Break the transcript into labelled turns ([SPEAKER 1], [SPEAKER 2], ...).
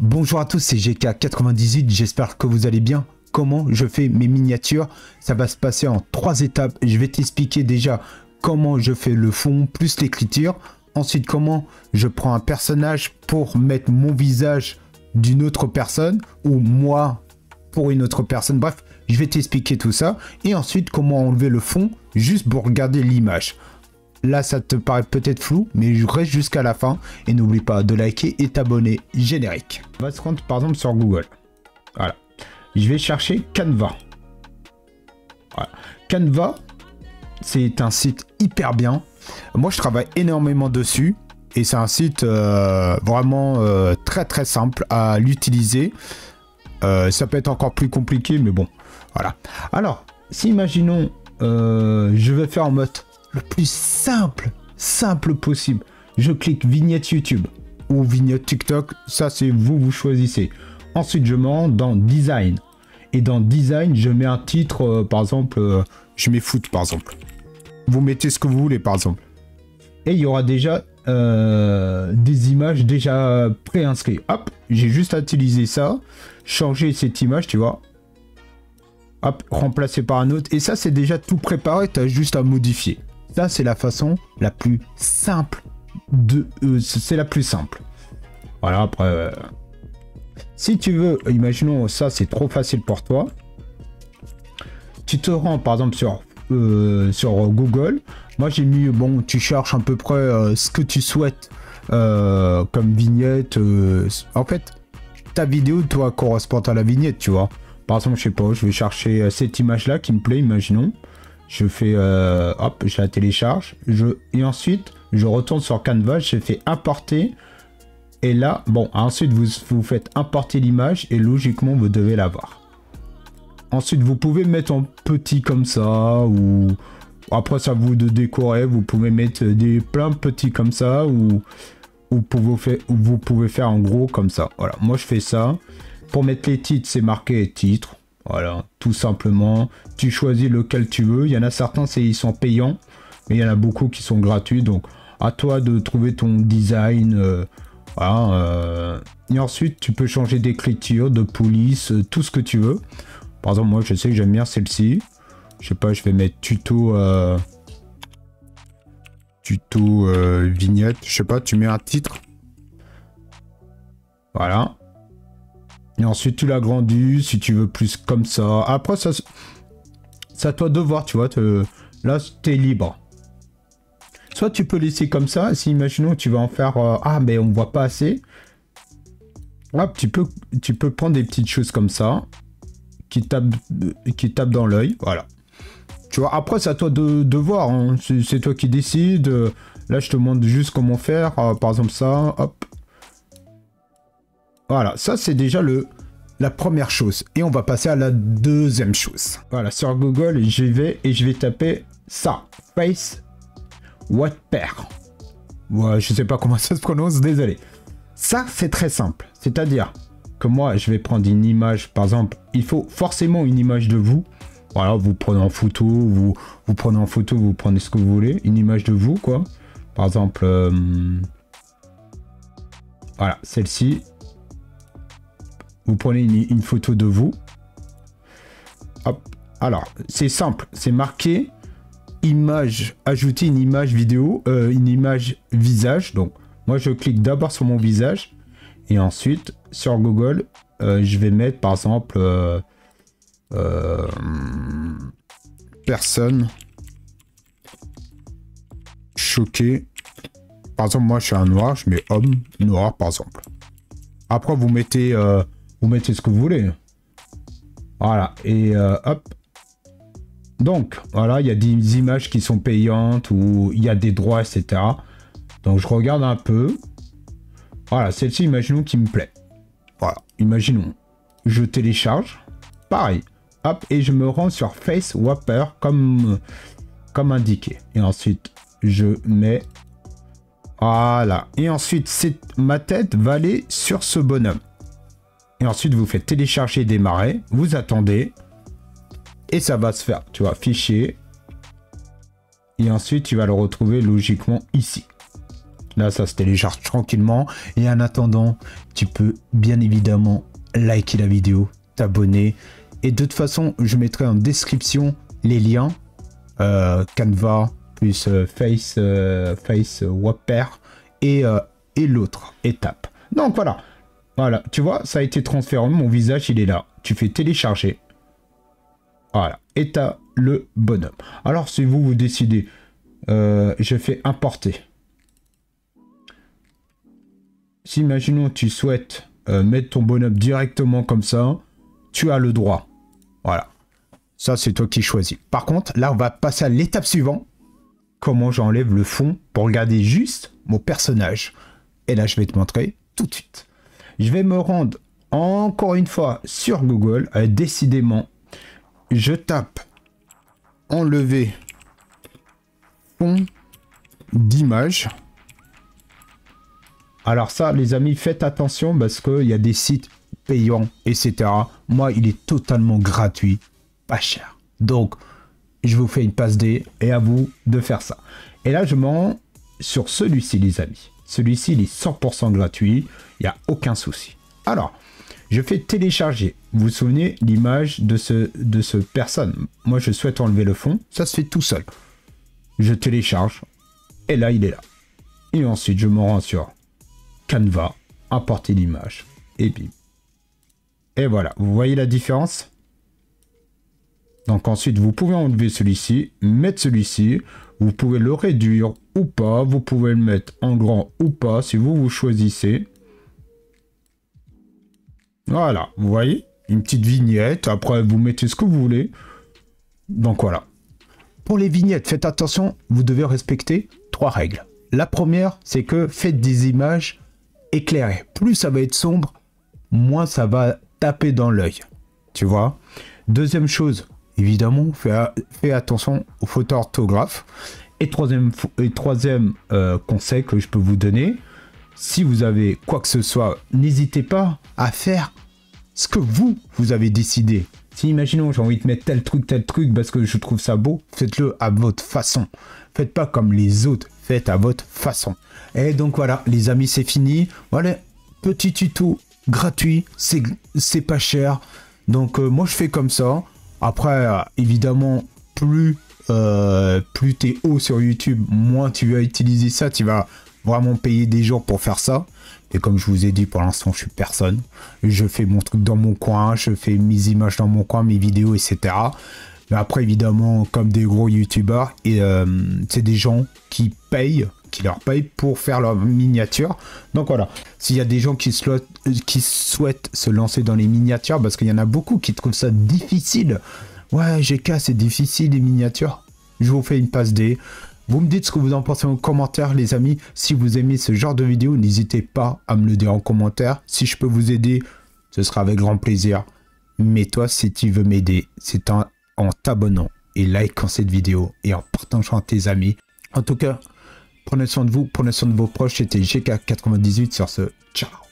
[SPEAKER 1] Bonjour à tous, c'est GK98, j'espère que vous allez bien. Comment je fais mes miniatures? Ça va se passer en 3 étapes. Je vais t'expliquer déjà comment je fais le fond plus l'écriture. Ensuite, comment je prends un personnage pour mettre mon visage d'une autre personne ou moi pour une autre personne. Bref, je vais t'expliquer tout ça. Et ensuite, comment enlever le fond juste pour regarder l'image. Là, ça te paraît peut-être flou, mais je reste jusqu'à la fin. Et n'oublie pas de liker et t'abonner. Générique. On va se rendre par exemple sur Google. Voilà. Je vais chercher Canva. Voilà. Canva, c'est un site hyper bien. Moi, je travaille énormément dessus. Et c'est un site vraiment très très simple à l'utiliser. Ça peut être encore plus compliqué, mais bon. Voilà. Alors, si imaginons, je vais faire en mode le plus simple possible. Je clique vignette YouTube ou vignette TikTok. Ça, c'est vous choisissez. Ensuite, je me rends dans Design. Et dans Design, je mets un titre, par exemple, je mets foot, par exemple. Vous mettez ce que vous voulez, par exemple. Et il y aura déjà des images déjà préinscrites. Hop, j'ai juste à utiliser ça. Changer cette image, tu vois. Hop, remplacer par un autre. Et ça, c'est déjà tout préparé. Tu as juste à modifier. Ça, c'est la façon la plus simple de... c'est la plus simple. Voilà, après... si tu veux, imaginons ça, c'est trop facile pour toi. Tu te rends, par exemple, sur Google. Moi, j'ai mis, bon, tu cherches à peu près ce que tu souhaites comme vignette. En fait, ta vidéo doit correspondre à la vignette, tu vois. Par exemple, je sais pas, je vais chercher cette image-là qui me plaît, imaginons. Je fais, hop, je la télécharge. Et ensuite, je retourne sur Canva, je fais importer. Et là, bon, ensuite, vous faites importer l'image et logiquement, vous devez l'avoir. Ensuite, vous pouvez mettre en petit comme ça ou... Après, ça vous de décorer. Vous pouvez mettre plein petits comme ça ou vous pouvez faire en gros comme ça. Voilà, moi, je fais ça. Pour mettre les titres, c'est marqué titre. Voilà, tout simplement. Tu choisis lequel tu veux. Il y en a certains, ils sont payants. Mais il y en a beaucoup qui sont gratuits. Donc, à toi de trouver ton design. Voilà. Et ensuite, tu peux changer d'écriture, de police, tout ce que tu veux. Par exemple, moi, je sais que j'aime bien celle-ci. Je sais pas, je vais mettre tuto... vignette. Je sais pas, tu mets un titre. Voilà. Et ensuite, tu l'agrandis si tu veux plus comme ça. Après, ça c'est à toi de voir, tu vois. Là, tu es libre. Soit tu peux laisser comme ça. Si, imaginons, tu vas en faire... ah, mais on voit pas assez. Hop, tu peux prendre des petites choses comme ça. Qui tapent dans l'œil. Voilà. Tu vois, après, c'est à toi de voir. Hein. C'est toi qui décides. Là, je te montre juste comment faire. Par exemple, ça. Hop. Voilà, ça c'est déjà la première chose. Et on va passer à la deuxième chose. Voilà, sur Google, j'y vais et je vais taper ça. Face Wattpad. Ouais, je sais pas comment ça se prononce, désolé. Ça, c'est très simple. C'est-à-dire que moi, je vais prendre une image. Par exemple, il faut forcément une image de vous. Voilà, vous prenez en photo, vous prenez en photo, vous prenez ce que vous voulez. Une image de vous, quoi. Par exemple, voilà, celle-ci. Vous prenez une photo de vous. Hop. Alors, c'est simple. C'est marqué image, ajouter une image vidéo, une image visage. Donc, moi, je clique d'abord sur mon visage. Et ensuite, sur Google, je vais mettre, par exemple, personne choquée. Par exemple, moi, je suis un noir. Je mets homme noir, par exemple. Après, vous mettez ce que vous voulez. Voilà. Et hop. Donc, voilà, il y a des images qui sont payantes ou il y a des droits, etc. Donc, je regarde un peu. Voilà, celle-ci, imaginons qui me plaît. Voilà, imaginons. Je télécharge. Pareil. Hop, et je me rends sur Face Wattpad comme indiqué. Et ensuite, je mets... Voilà. Et ensuite, ma tête va aller sur ce bonhomme. Et ensuite, vous faites télécharger et démarrer. Vous attendez. Et ça va se faire. Tu vois, fichier. Et ensuite, tu vas le retrouver logiquement ici. Là, ça se télécharge tranquillement. Et en attendant, tu peux bien évidemment liker la vidéo, t'abonner. Et de toute façon, je mettrai en description les liens. Canva, plus Face Wapper et l'autre étape. Donc voilà. Voilà, tu vois, ça a été transféré. Mon visage, il est là. Tu fais télécharger. Voilà. Et t'as le bonhomme. Alors, si vous décidez, je fais importer. Si, imaginons, tu souhaites mettre ton bonhomme directement comme ça, tu as le droit. Voilà. Ça, c'est toi qui choisis. Par contre, là, on va passer à l'étape suivante. Comment j'enlève le fond pour regarder juste mon personnage. Et là, je vais te montrer tout de suite. Je vais me rendre encore une fois sur Google. Décidément, je tape enlever fond d'image. Alors ça, les amis, faites attention parce qu'il y a des sites payants, etc. Moi, il est totalement gratuit, pas cher. Donc, je vous fais une passe D et à vous de faire ça. Et là, je me rends sur celui-ci, les amis. Celui-ci, il est 100% gratuit. Il n'y a aucun souci. Alors, je fais télécharger. Vous vous souvenez l'image de ce personne. Moi, je souhaite enlever le fond. Ça se fait tout seul. Je télécharge. Et là, il est là. Et ensuite, je me rends sur Canva, importer l'image, et bim. Et voilà, vous voyez la différence? Donc ensuite, vous pouvez enlever celui-ci, mettre celui-ci, vous pouvez le réduire ou pas, vous pouvez le mettre en grand ou pas, si vous choisissez. Voilà, vous voyez? Une petite vignette, après vous mettez ce que vous voulez. Donc voilà. Pour les vignettes, faites attention, vous devez respecter 3 règles. La première, c'est que faites des images éclairé. Plus ça va être sombre, moins ça va taper dans l'œil. Tu vois. Deuxième chose, évidemment, fais attention aux fautes d'orthographe. Et troisième conseil que je peux vous donner, si vous avez quoi que ce soit, n'hésitez pas à faire ce que vous avez décidé. Si, imaginons, j'ai envie de mettre tel truc, parce que je trouve ça beau, faites-le à votre façon. Faites pas comme les autres, faites à votre façon. Et donc voilà, les amis, c'est fini. Voilà, petit tuto gratuit, c'est pas cher. Donc moi, je fais comme ça. Après, évidemment, plus t'es haut sur YouTube, moins tu vas utiliser ça. Tu vas vraiment payer des gens pour faire ça. Et comme je vous ai dit, pour l'instant, je suis personne. Je fais mon truc dans mon coin, je fais mes images dans mon coin, mes vidéos, etc. Mais après, évidemment, comme des gros youtubeurs, c'est des gens qui leur payent pour faire leur miniature. Donc voilà, s'il y a des gens qui souhaitent se lancer dans les miniatures, parce qu'il y en a beaucoup qui trouvent ça difficile. Ouais, GK, c'est difficile les miniatures. Je vous fais une passe D. Vous me dites ce que vous en pensez en commentaire, les amis. Si vous aimez ce genre de vidéo, n'hésitez pas à me le dire en commentaire. Si je peux vous aider, ce sera avec grand plaisir. Mais toi, si tu veux m'aider, c'est en t'abonnant et likant cette vidéo et en partageant à tes amis. En tout cas, prenez soin de vous, prenez soin de vos proches. C'était GK98 sur ce. Ciao.